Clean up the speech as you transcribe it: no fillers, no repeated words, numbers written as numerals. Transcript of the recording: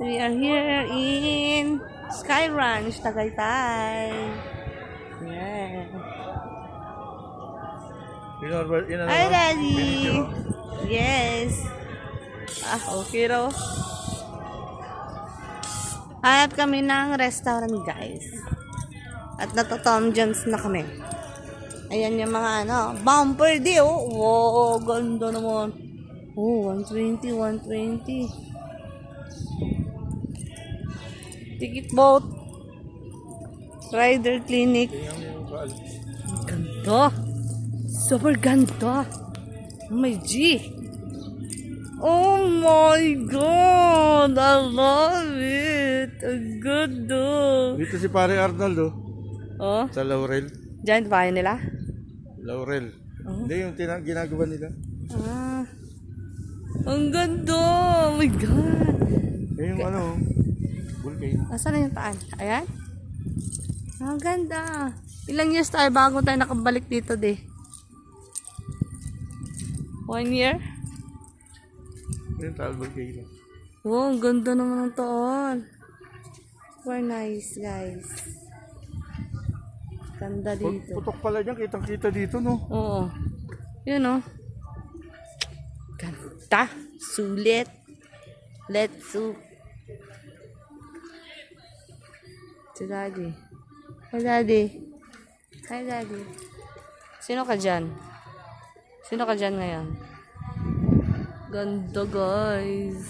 we are here in Sky Ranch, Tagaytay. Yeah. Hi, Daddy. Yes. Okay raw. Hanap kami ng restaurant, guys. At nato-Tom Jones na kami. Ayan yung mga bumper deal. Wow, ganda naman. Oh, 120, 120. Ticket boat. Rider clinic. Ganda. Super ganda. Oh my G. Oh my God. I love it. Ang ganda. Dito si pare Arnold, Oh. sa Laurel. Diyan bahay nila? Laurel. Hindi yung ginagawa nila. Ang ganda. Oh my God. Eh yung bulkay. Asan na yung taan? Ayan? Ang ganda. Ilang years tayo bago tayo nakabalik dito, de? 1 year? Yung taal bulkay lang. Wow, ang ganda naman ng taon. Super nice, guys. Ganda dito. Putok pala niya, kitang-kita dito, no? Oo. Yun, oh. Ganda. Sulit. Let's go. Si Daddy. Hi, Daddy. Hi, Daddy. Sino ka dyan? Sino ka dyan ngayon? Ganda, guys.